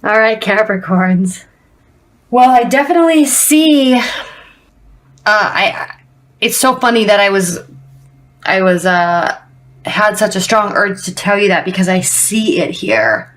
All right, Capricorns. Well, I definitely see. It's so funny that I was had such a strong urge to tell you that because I see it here.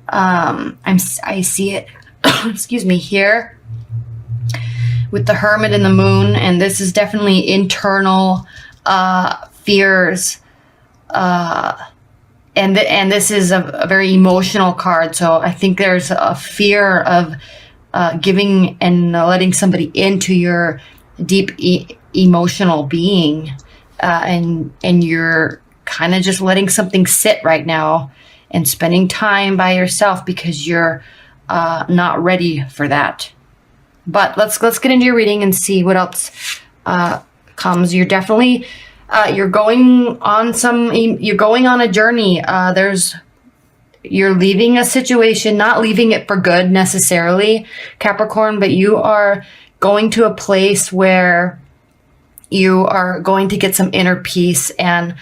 I see it. Excuse me, here with the Hermit and the Moon, and this is definitely internal fears. And this is a very emotional card, so I think there's a fear of giving and letting somebody into your deep emotional being, and you're kind of just letting something sit right now and spending time by yourself because you're not ready for that. But let's get into your reading and see what else comes. You're definitely you're going on a journey. You're leaving a situation, not leaving it for good necessarily, Capricorn, but you are going to a place where you are going to get some inner peace and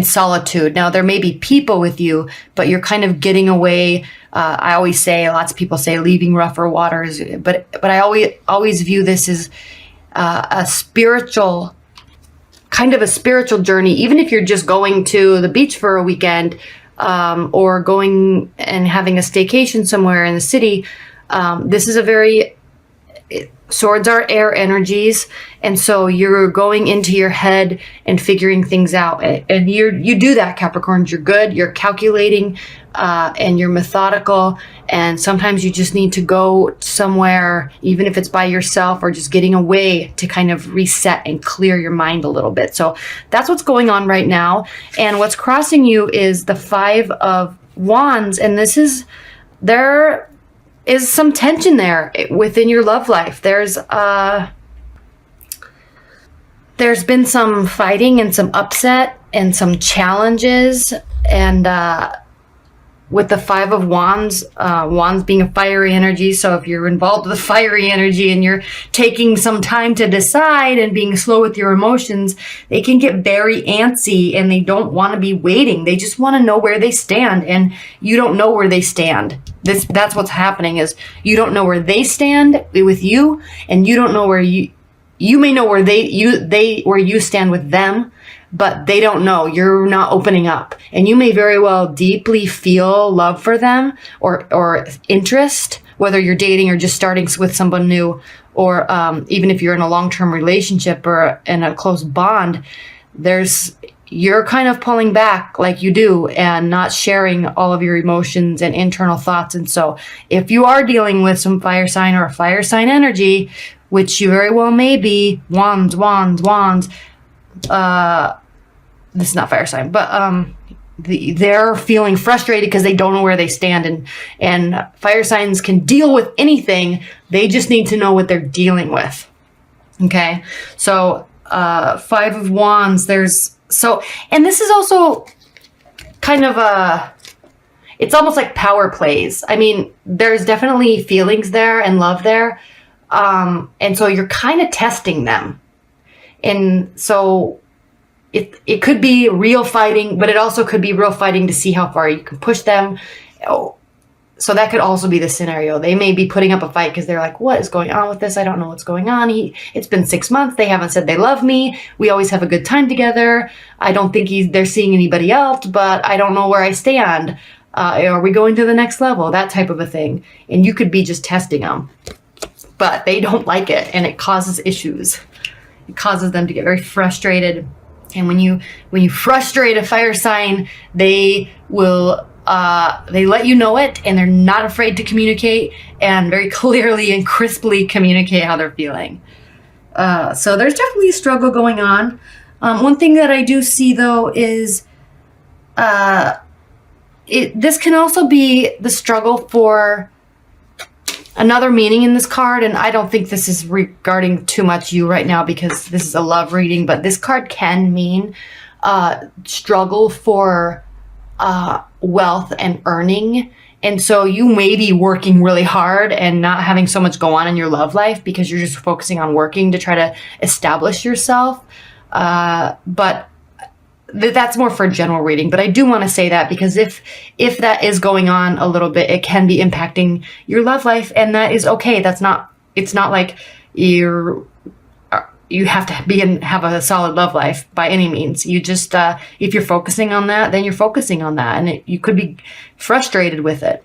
solitude. Now there may be people with you, but you're kind of getting away. I always say, lots of people say leaving rougher waters, but I always view this as a spiritual journey. Even if you're just going to the beach for a weekend, or going and having a staycation somewhere in the city, this is a very swords are air energies, and so you're going into your head and figuring things out, and you do that, Capricorns. You're good, you're calculating, and you're methodical, and sometimes you just need to go somewhere, even if it's by yourself or just getting away, to kind of reset and clear your mind a little bit. So that's what's going on right now, and what's crossing you is the Five of Wands, and there is some tension there within your love life. There's been some fighting and some upset and some challenges, and with the Five of Wands, Wands being a fiery energy. So if you're involved with fiery energy and you're taking some time to decide and being slow with your emotions, they can get very antsy and they don't want to be waiting. They just want to know where they stand, and you don't know where they stand. That's what's happening, is you don't know where they stand with you, and you don't know where you may know where where you stand with them, but they don't know. You're not opening up, and you may very well deeply feel love for them or interest, whether you're dating or just starting with someone new, or even if you're in a long-term relationship or in a close bond. You're kind of pulling back like you do and not sharing all of your emotions and internal thoughts. And so if you are dealing with some fire sign or a fire sign energy, which you very well may be, wands, this is not fire sign, but they're feeling frustrated because they don't know where they stand, and fire signs can deal with anything. They just need to know what they're dealing with. Okay, so Five of Wands, and this is also kind of it's almost like power plays. I mean, there's definitely feelings there and love there, and so you're kind of testing them, and so it could be real fighting, but it also could be real fighting to see how far you can push them. So that could also be the scenario. They may be putting up a fight because they're like, what is going on with this? I don't know what's going on. It's been 6 months. They haven't said they love me. We always have a good time together. I don't think they're seeing anybody else, but I don't know where I stand. Are we going to the next level? That type of a thing. And you could be just testing them, but they don't like it, and it causes issues. It causes them to get very frustrated. And when you frustrate a fire sign, they will they let you know it, and they're not afraid to communicate and very clearly and crisply communicate how they're feeling. So there's definitely a struggle going on. One thing that I do see though is this can also be the struggle for another meaning in this card, and I don't think this is regarding too much you right now because this is a love reading, but this card can mean struggle for wealth and earning. And so you may be working really hard and not having so much go on in your love life because you're just focusing on working to try to establish yourself. But that's more for a general reading, but I do want to say that because if that is going on a little bit, it can be impacting your love life, and that is okay. It's not like you have to have a solid love life by any means. You just, if you're focusing on that, then you're focusing on that, and you could be frustrated with it.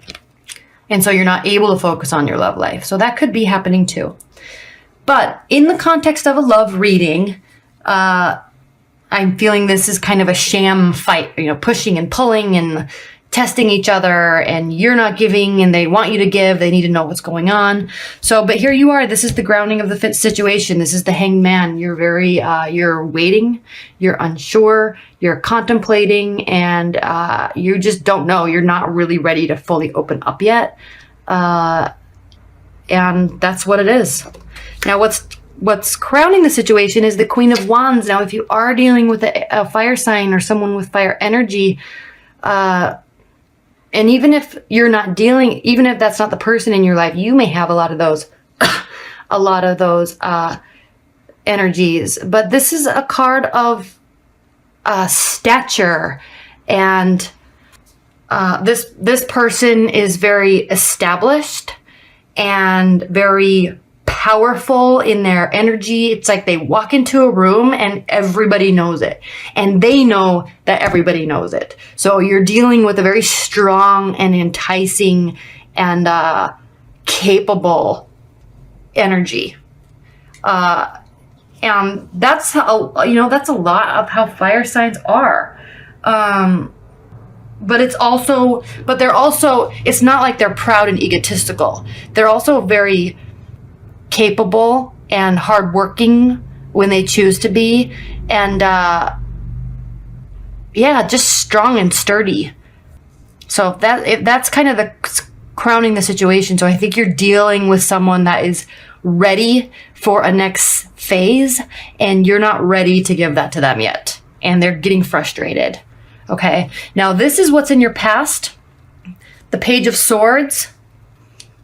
And so you're not able to focus on your love life. So that could be happening too. But in the context of a love reading, I'm feeling this is kind of a sham fight, pushing and pulling and testing each other, and you're not giving and they want you to give. They need to know what's going on. So, but here you are. This is the grounding of the situation. This is the Hanged Man. You're you're waiting, you're unsure, you're contemplating, and you just don't know. You're not really ready to fully open up yet. And that's what it is. Now, what's crowning the situation is the Queen of Wands. Now, if you are dealing with a fire sign or someone with fire energy, and even if you're not dealing, even if that's not the person in your life, you may have a lot of those, energies. But this is a card of stature, and this person is very established and very powerful in their energy. It's like they walk into a room and everybody knows it, and they know that everybody knows it. So you're dealing with a very strong and enticing and capable energy. And that's that's a lot of how fire signs are. But it's not like they're proud and egotistical. They're also very capable and hardworking when they choose to be, and just strong and sturdy. So that's kind of the crowning the situation. So I think you're dealing with someone that is ready for a next phase, and you're not ready to give that to them yet, and they're getting frustrated. Okay, now this is what's in your past. The Page of Swords.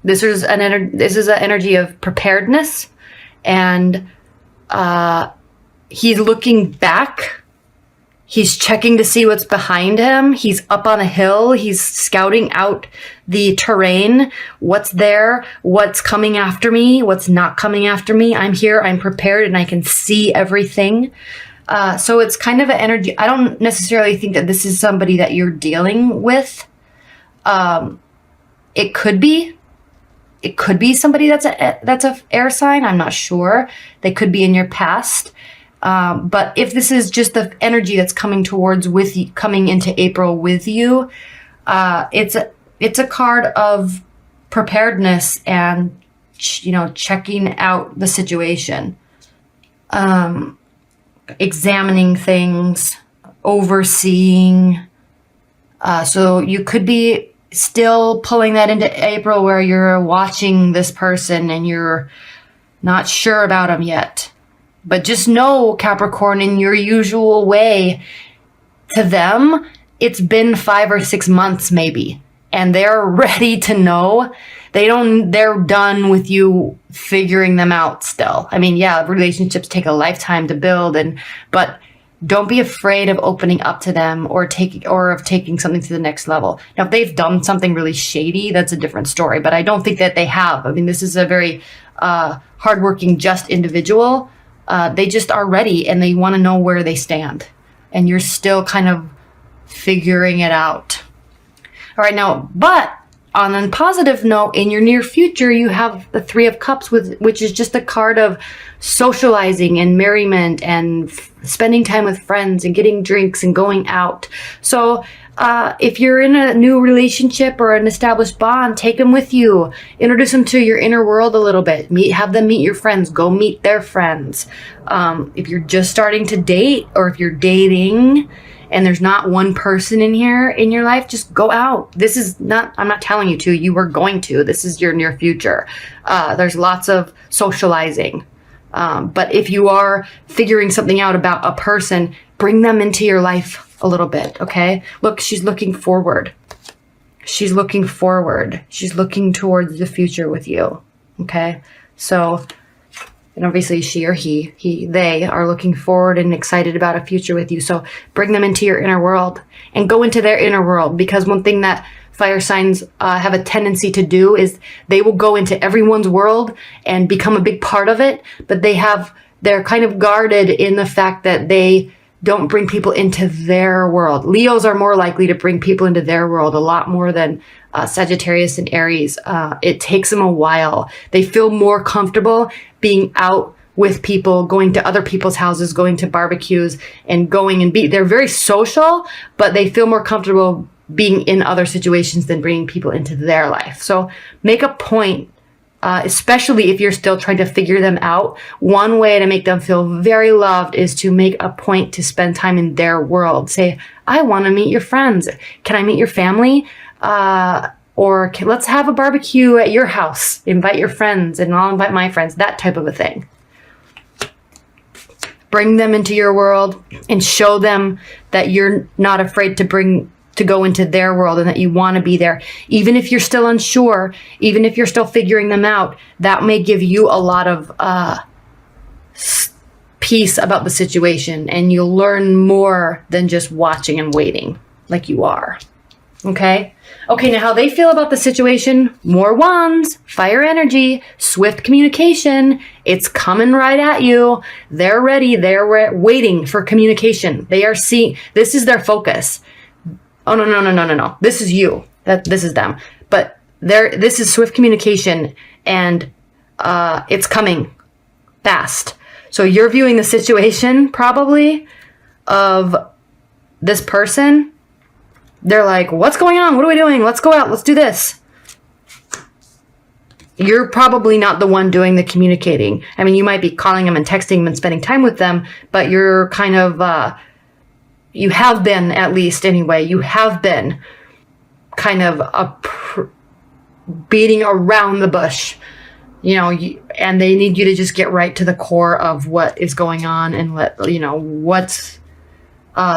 This is an energy of preparedness, and he's looking back. He's checking to see what's behind him. He's up on a hill. He's scouting out the terrain. What's there? What's coming after me? What's not coming after me? I'm here. I'm prepared, and I can see everything. So it's kind of an energy. I don't necessarily think that this is somebody that you're dealing with. It could be. It could be somebody that's a air sign. I'm not sure. They could be in your past. But if this is just the energy that's coming coming into April with you, it's a card of preparedness and checking out the situation, examining things, overseeing. So you could be still pulling that into April, where you're watching this person and you're not sure about them yet. But just know, Capricorn, in your usual way, to them, it's been 5 or 6 months maybe, and they're ready to know. They're done with you figuring them out still. I mean, yeah, relationships take a lifetime to build, but don't be afraid of opening up to them or of taking something to the next level. Now, if they've done something really shady, that's a different story, but I don't think that they have. I mean, this is a very hardworking, just individual. They just are ready, and they want to know where they stand. And you're still kind of figuring it out. All right, now, but on a positive note, in your near future, you have the Three of Cups, which is just a card of socializing and merriment and spending time with friends and getting drinks and going out. So if you're in a new relationship or an established bond, take them with you. Introduce them to your inner world a little bit. Have them meet your friends. Go meet their friends. If you're just starting to date, or if you're dating and there's not one person in here in your life, just go out. I'm not telling you to, you are going to. This is your near future. There's lots of socializing. But if you are figuring something out about a person, bring them into your life a little bit, okay? Look, she's looking forward. She's looking forward. She's looking towards the future with you, okay? So And obviously she or they are looking forward and excited about a future with you. So bring them into your inner world and go into their inner world, because one thing that fire signs have a tendency to do is they will go into everyone's world and become a big part of it, but they're kind of guarded in the fact that they don't bring people into their world. Leos are more likely to bring people into their world a lot more than Sagittarius and Aries. It takes them a while. They feel more comfortable being out with people, going to other people's houses, going to barbecues, and they're very social, but they feel more comfortable being in other situations than bringing people into their life. So make a point, especially if you're still trying to figure them out. One way to make them feel very loved is to make a point to spend time in their world. Say, I want to meet your friends. Can I meet your family? Let's have a barbecue at your house. Invite your friends and I'll invite my friends. That type of a thing. Bring them into your world and show them that you're not afraid to go into their world and that you want to be there. Even if you're still unsure, even if you're still figuring them out, that may give you a lot of peace about the situation, and you'll learn more than just watching and waiting like you are. Okay, now how they feel about the situation: more wands, fire energy, swift communication. It's coming right at you. They're ready. They're waiting for communication. They are seeing, this is their focus. Oh, no. This is you. This is them. But this is swift communication, and it's coming fast. So you're viewing the situation probably of this person. They're like, what's going on? What are we doing? Let's go out. Let's do this. You're probably not the one doing the communicating. I mean, you might be calling them and texting them and spending time with them, but you're kind of, you have been, at least anyway, you have been kind of beating around the bush, and they need you to just get right to the core of what is going on and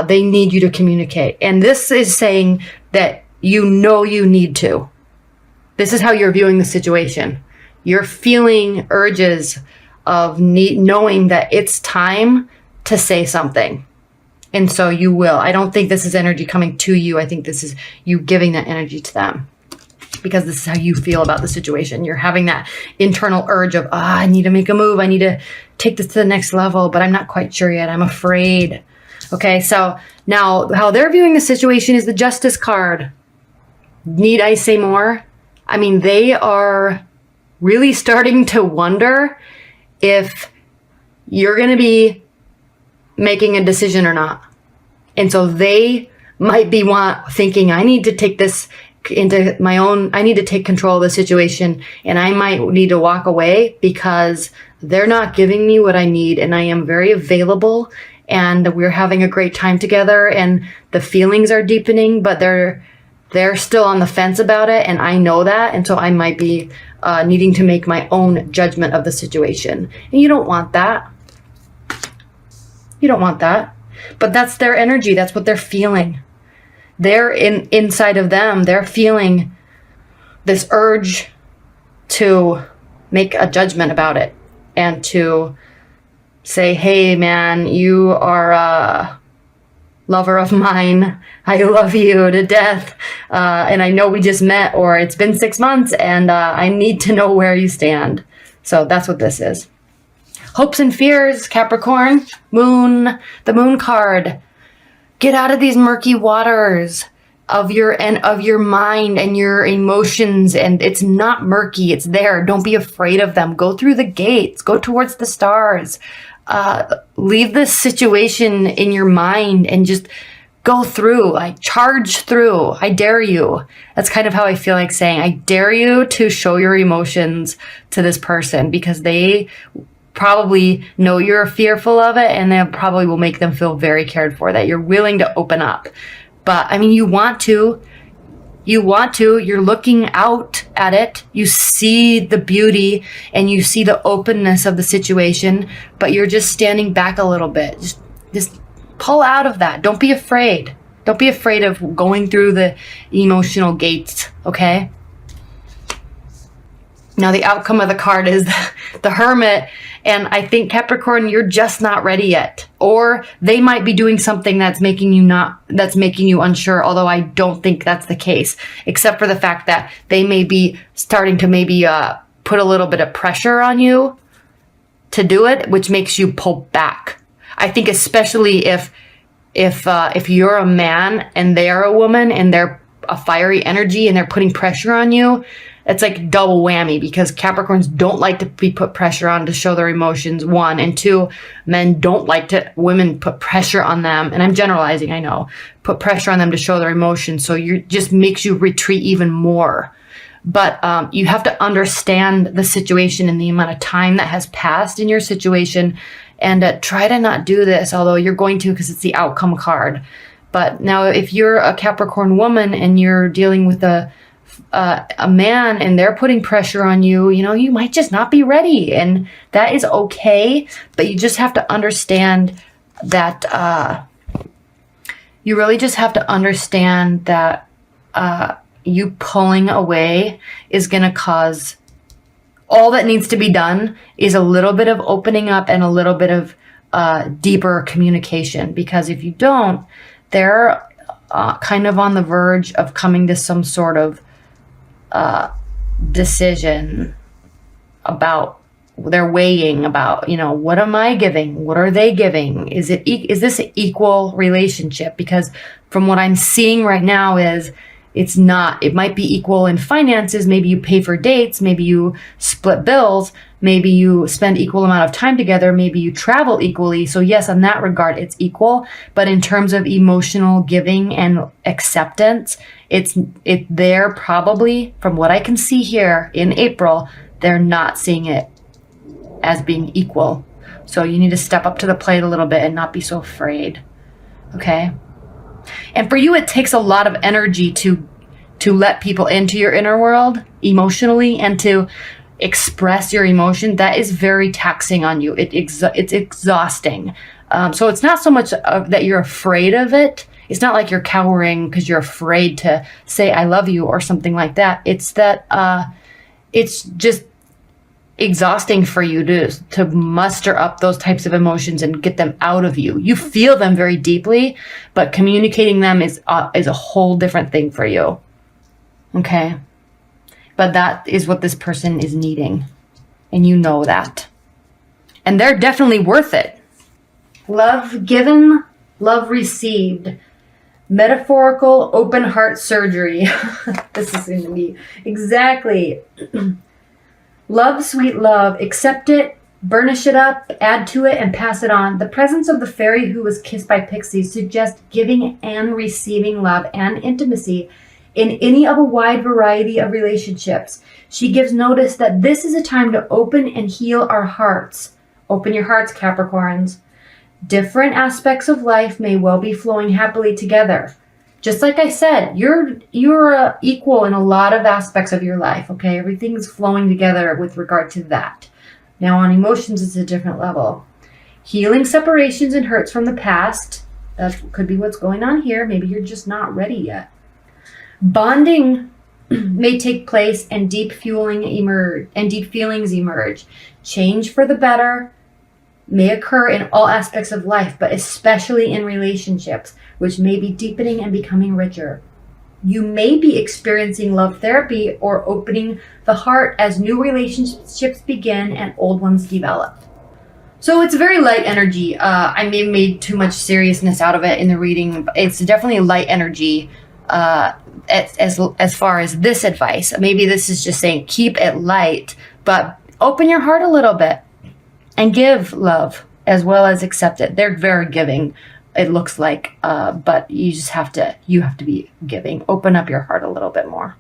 they need you to communicate. And this is saying that you need to. This is how you're viewing the situation. You're feeling urges of knowing that it's time to say something. And so you will. I don't think this is energy coming to you. I think this is you giving that energy to them, because this is how you feel about the situation. You're having that internal urge of, I need to make a move. I need to take this to the next level, but I'm not quite sure yet. I'm afraid. Okay, so now how they're viewing the situation is the Justice card. Need I say more? I mean, they are really starting to wonder if you're going to be making a decision or not. And so they might be thinking, I need to take this into my own, I need to take control of the situation, and I might need to walk away because they're not giving me what I need, and I am very available, and we're having a great time together, and the feelings are deepening, but they're still on the fence about it, and I know that, and so I might be needing to make my own judgment of the situation. And you don't want that. You don't want that. But that's their energy. That's what they're feeling. They're inside of them. They're feeling this urge to make a judgment about it and to say, hey, man, you are a lover of mine. I love you to death. And I know we just met, or it's been 6 months, and I need to know where you stand. So that's what this is. Hopes and fears, Capricorn, moon, the moon card. Get out of these murky waters of your mind and your emotions. And it's not murky. It's there. Don't be afraid of them. Go through the gates. Go towards the stars. Leave this situation in your mind and just go through, like charge through. I dare you. That's kind of how I feel like saying, I dare you to show your emotions to this person, because they probably know you're fearful of it, and that probably will make them feel very cared for, that you're willing to open up. But I mean, you want to, you're looking out at it. You see the beauty and you see the openness of the situation, but you're just standing back a little bit. Just pull out of that. Don't be afraid. Don't be afraid of going through the emotional gates. Okay. Now, the outcome of the card is the Hermit. And I think, Capricorn, you're just not ready yet. Or they might be doing something that's making you unsure, although I don't think that's the case, except for the fact that they may be starting to maybe put a little bit of pressure on you to do it, which makes you pull back. I think especially if you're a man and they're a woman and they're a fiery energy and they're putting pressure on you, it's like double whammy, because Capricorns don't like to be put pressure on to show their emotions, one. And two, men don't like women put pressure on them. And I'm generalizing, I know. Put pressure on them to show their emotions. So just makes you retreat even more. But you have to understand the situation and the amount of time that has passed in your situation. And try to not do this, although you're going to, because it's the outcome card. But now if you're a Capricorn woman and you're dealing with a man and they're putting pressure on you, you might just not be ready, and that is okay. But you just have to understand that you really just have to understand that you pulling away is going to cause, all that needs to be done is a little bit of opening up and a little bit of deeper communication. Because if you don't, they're kind of on the verge of coming to some sort of decision about, they're weighing about, what am I giving? What are they giving? Is this an equal relationship? Because from what I'm seeing right now is it's not. It might be equal in finances. Maybe you pay for dates. Maybe you split bills. Maybe you spend equal amount of time together. Maybe you travel equally. So yes, in that regard, it's equal. But in terms of emotional giving and acceptance, they're probably, from what I can see here in April, they're not seeing it as being equal. So you need to step up to the plate a little bit and not be so afraid. Okay? And for you, it takes a lot of energy to let people into your inner world emotionally and to express your emotion. That is very taxing on you. It's exhausting. So it's not so much that you're afraid of it. It's not like you're cowering because you're afraid to say I love you or something like that. It's that it's just exhausting for you to muster up those types of emotions and get them out of you. You feel them very deeply, but communicating them is a whole different thing for you. Okay? But that is what this person is needing. And you know that. And they're definitely worth it. Love given, love received. Metaphorical open heart surgery. This is going to be exactly. Love, sweet love, accept it, burnish it up, add to it, and pass it on. The presence of the fairy who was kissed by pixies suggests giving and receiving love and intimacy in any of a wide variety of relationships. She gives notice that this is a time to open and heal our hearts. Open your hearts, Capricorns. Different aspects of life may well be flowing happily together. Just like I said, you're equal in a lot of aspects of your life, okay? Everything's flowing together with regard to that. Now on emotions, it's a different level. Healing separations and hurts from the past. That could be what's going on here. Maybe you're just not ready yet. Bonding may take place and deep feelings emerge. Change for the better may occur in all aspects of life, but especially in relationships, which may be deepening and becoming richer. You may be experiencing love therapy or opening the heart as new relationships begin and old ones develop. So it's very light energy. I may have made too much seriousness out of it in the reading, but it's definitely light energy as far as this advice. Maybe this is just saying keep it light, but open your heart a little bit. And give love as well as accept it. They're very giving, it looks like, but you have to be giving. Open up your heart a little bit more.